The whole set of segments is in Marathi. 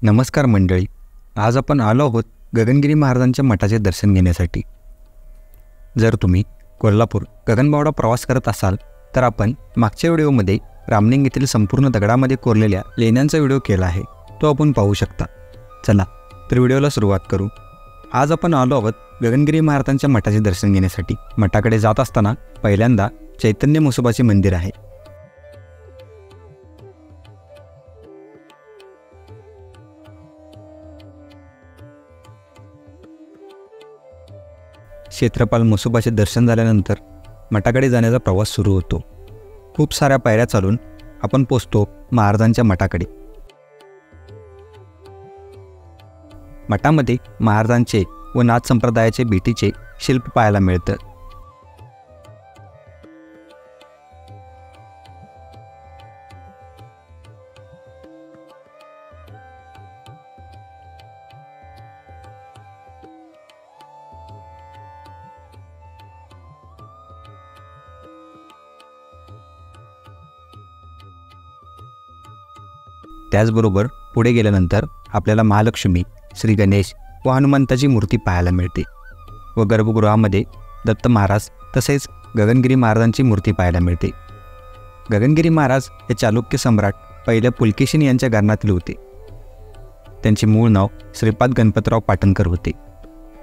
नमस्कार मंडळी. आज आपण आलो आहोत गगनगिरी महाराजांच्या मठाचे दर्शन घेण्यासाठी. जर तुम्ही कोल्हापूर गगनबावडा प्रवास करत असाल तर आपण मागच्या व्हिडिओमध्ये रामलिंग येथील संपूर्ण दगडामध्ये कोरलेल्या लेण्यांचा व्हिडिओ केला आहे, तो आपण पाहू शकता. चला तर व्हिडिओला सुरुवात करू. आज आपण आलो आहोत गगनगिरी महाराजांच्या मठाचे दर्शन घेण्यासाठी. मठाकडे जात असताना पहिल्यांदा चैतन्य म्हसोबाचे मंदिर आहे. क्षेत्रपाल म्हसोबाचे दर्शन झाल्यानंतर मठाकडे जाण्याचा प्रवास सुरू होतो. खूप साऱ्या पायऱ्या चालून आपण पोचतो महाराजांच्या मठाकडे. मठामध्ये महाराजांचे व नाथ संप्रदायाचे भिंतीचे शिल्प पाहायला मिळतं. त्याचबरोबर पुढे गेल्यानंतर आपल्याला महालक्ष्मी, श्री गणेश व हनुमंताची मूर्ती पाहायला मिळते व गर्भगृहामध्ये दत्त महाराज तसेच गगनगिरी महाराजांची मूर्ती पाहायला मिळते. गगनगिरी महाराज हे चालुक्य सम्राट पहिल्या पुलकेशिन यांच्या घराण्यातील होते. त्यांचे मूळ नाव श्रीपाद गणपतराव पाटणकर होते.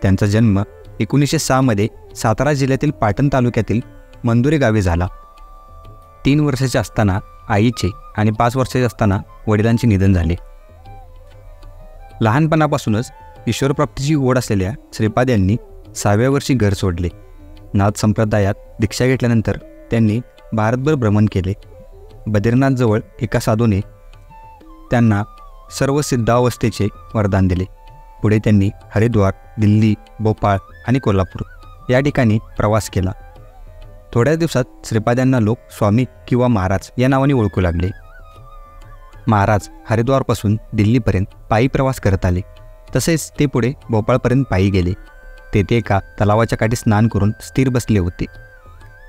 त्यांचा जन्म 1906 मध्ये सातारा जिल्ह्यातील पाटण तालुक्यातील मंदुरे गावी झाला. 3 वर्षाचे असताना आईचे आणि 5 वर्षाचे असताना वडिलांचे निधन झाले. लहानपणापासूनच ईश्वरप्राप्तीची ओढ असलेल्या श्रीपाद यांनी 6व्या वर्षी घर सोडले. नाथ संप्रदायात दीक्षा घेतल्यानंतर त्यांनी भारतभर भ्रमण केले. बद्रीनाथजवळ एका साधूने त्यांना सर्व सिद्धावस्थेचे वरदान दिले. पुढे त्यांनी हरिद्वार, दिल्ली, भोपाळ आणि कोल्हापूर या ठिकाणी प्रवास केला. थोड्याच दिवसात श्रीपाद यांना लोक स्वामी किंवा महाराज या नावाने ओळखू लागले. महाराज हरिद्वारपासून दिल्लीपर्यंत पायी प्रवास करत आले. तसेच ते पुढे भोपाळपर्यंत पायी गेले. तेथे एका तलावाच्या काठी स्नान करून स्थिर बसले होते.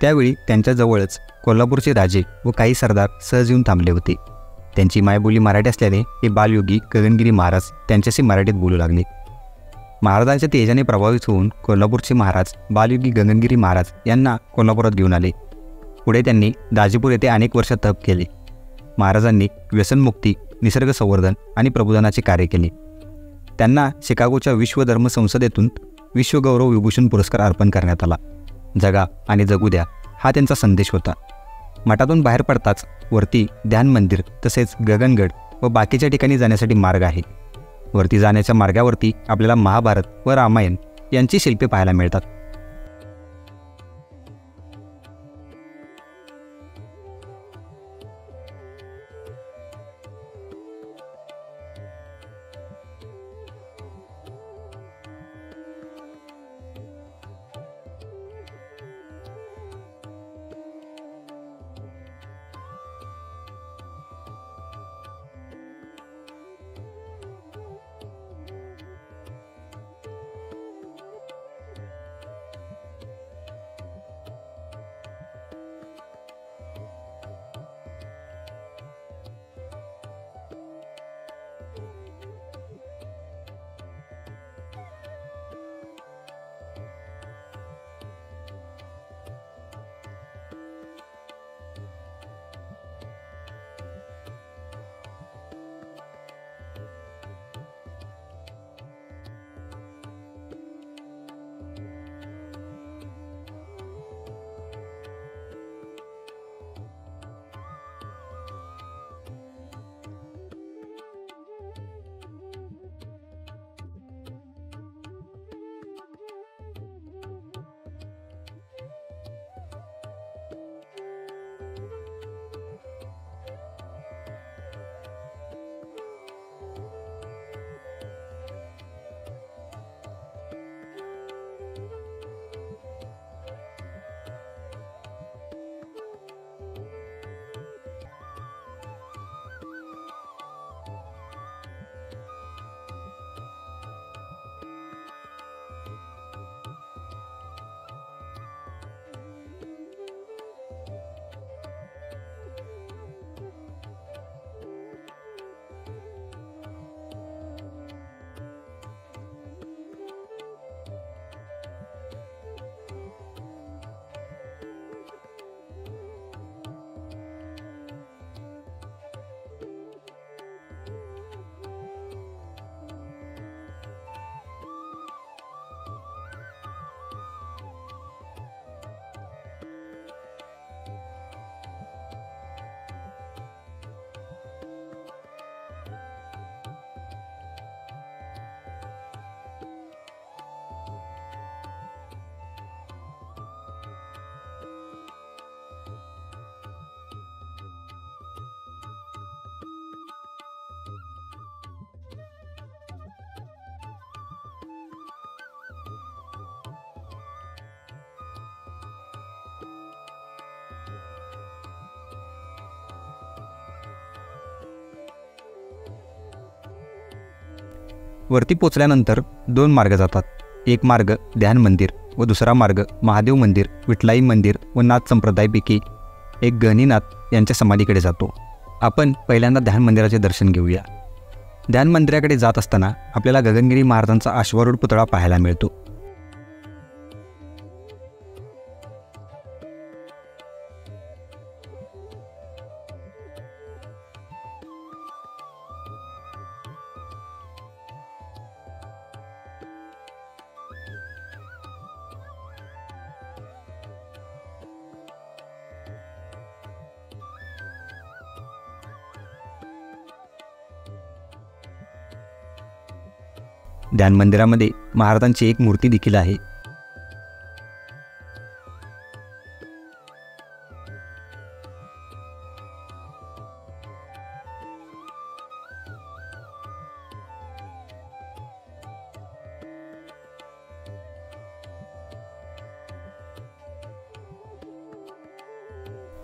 त्यावेळी त्यांच्याजवळच कोल्हापूरचे राजे व काही सरदार सहज येऊन थांबले होते. त्यांची मायबोली मराठी असल्याने हे बालयोगी गगनगिरी महाराज त्यांच्याशी मराठीत बोलू लागले. महाराजांच्या तेजाने प्रभावित होऊन कोल्हापूरचे महाराज बालयोगी गगनगिरी महाराज यांना कोल्हापुरात घेऊन आले. पुढे त्यांनी दाजीपूर येथे अनेक वर्ष तप केले. महाराजांनी व्यसनमुक्ती, निसर्ग संवर्धन आणि प्रबोधनाचे कार्य केले. त्यांना शिकागोच्या विश्व धर्म संसदेतून विश्वगौरव विभूषण पुरस्कार अर्पण करण्यात आला. जगा आणि जगू द्या हा त्यांचा संदेश होता. मठातून बाहेर पडताच वरती ध्यान मंदिर तसेच गगनगड व बाकीच्या ठिकाणी जाण्यासाठी मार्ग आहे. वरती जाण्याच्या मार्गावरती आपल्याला महाभारत व रामायण यांची शिल्पे पाहायला मिळतात. वरती पोचल्यानंतर 2 मार्ग जातात. एक मार्ग ध्यान मंदिर व दुसरा मार्ग महादेव मंदिर, विठलाई मंदिर व नाथ संप्रदायापैकी एक गहिनीनाथ यांच्या समाधीकडे जातो. आपण पहिल्यांदा ध्यान मंदिराचे दर्शन घेऊया. ध्यान मंदिराकडे जात असताना आपल्याला गगनगिरी महाराजांचा अश्वारूढ पुतळा पाहायला मिळतो. ध्यान मंदिरामध्ये महाराजांची एक मूर्ती देखील आहे.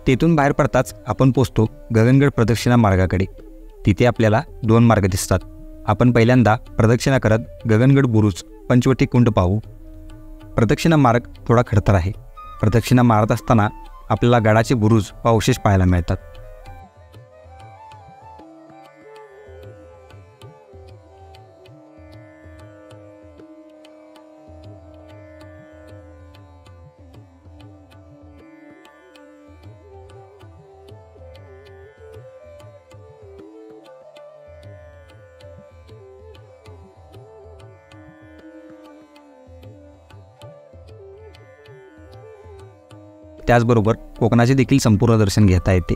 तेथून बाहेर पडताच आपण पोचतो गगनगड प्रदक्षिणा मार्गाकडे. तिथे आपल्याला 2 मार्ग दिसतात. आपण पहिल्यांदा प्रदक्षिणा करत गगनगड बुरुज, पंचवटी कुंड पाहू. प्रदक्षिणा मार्ग थोडा खडतर आहे. प्रदक्षिणा मारत असताना आपल्याला गडाचे बुरुज व अवशेष पाहायला मिळतात. त्याचबरोबर कोकणाचे देखील संपूर्ण दर्शन घेता येते.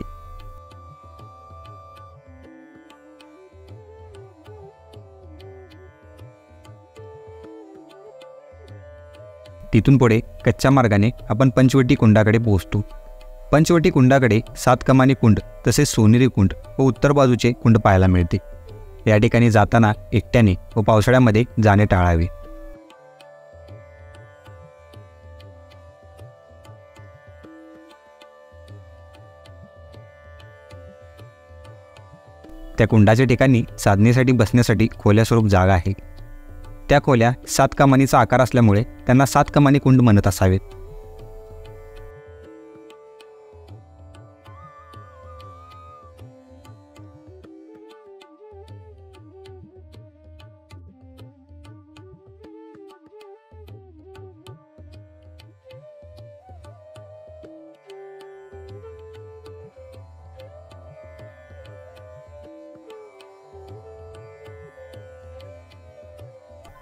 तिथून पुढे कच्च्या मार्गाने आपण पंचवटी कुंडाकडे पोहोचतो. पंचवटी कुंडाकडे 7 कमानी कुंड तसेच सोनेरी कुंड व उत्तर बाजूचे कुंड पाहायला मिळते. या ठिकाणी जाताना एकट्याने व पावसाळ्यामध्ये जाणे टाळावे. त्या कुंडाच्या ठिकाणी साधनेसाठी बसण्यासाठी खोल्या स्वरूप जागा आहे. त्या खोल्या 7 कमानीचा आकार असल्यामुळे त्यांना 7 कमानी कुंड म्हणत असावेत.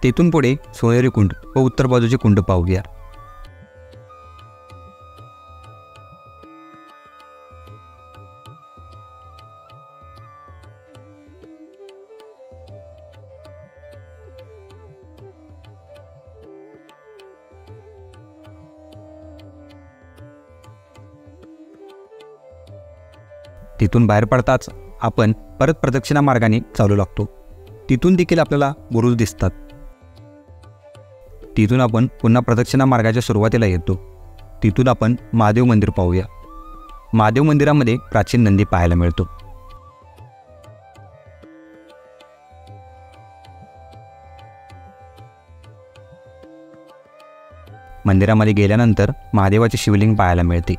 तेथून पुढे सोनेरी कुंड व उत्तर बाजूचे कुंड पाहूया. तिथून बाहेर पडताच आपण परत प्रदक्षिणा मार्गाने चालू लागतो. तिथून देखील आपल्याला बुरुज दिसतात. तिथून आपण पुन्हा प्रदक्षिणा मार्गाच्या सुरुवातीला येतो. तिथून आपण महादेव मंदिर पाहूया. महादेव मंदिरामध्ये प्राचीन नंदी पाहायला मिळतो. मंदिरामध्ये गेल्यानंतर महादेवाचे शिवलिंग पाहायला मिळते.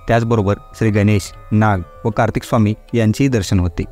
त्याचबरोबर श्री गणेश, नाग व कार्तिक स्वामी यांचेही दर्शन होते.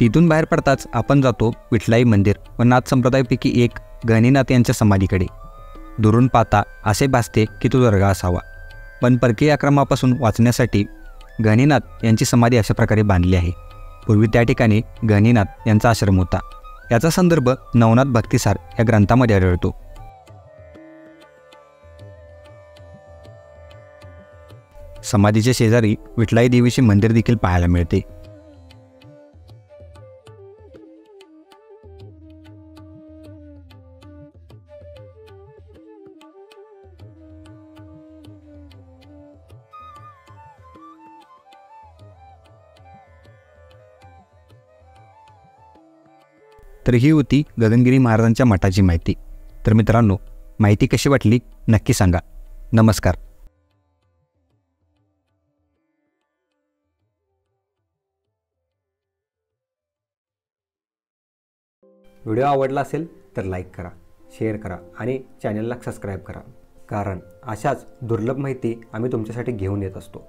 तिथून बाहेर पडताच आपण जातो विठलाई मंदिर व नाथ संप्रदायापैकी एक गहिनीनाथ यांच्या समाधीकडे. दुरून पाहता असे भासते की तो दर्गा असावा, पण परकीय आक्रमणापासून वाचण्यासाठी गहिनीनाथ यांची समाधी अशा प्रकारे बांधली आहे. पूर्वी त्या ठिकाणी गहिनीनाथ यांचा आश्रम होता. याचा संदर्भ नवनाथ भक्तिसार या ग्रंथामध्ये आढळतो. समाधीच्या शेजारी विठलाई देवीचे मंदिर देखील पाहायला मिळते. तर ही होती गगनगिरी महाराजांच्या मठाची माहिती. तर मित्रांनो, माहिती कशी वाटली नक्की सांगा. नमस्कार. व्हिडिओ आवडला असेल तर लाईक करा, शेअर करा आणि चॅनलला सबस्क्राईब करा, कारण अशाच दुर्लभ माहिती आम्ही तुमच्यासाठी घेऊन येत असतो.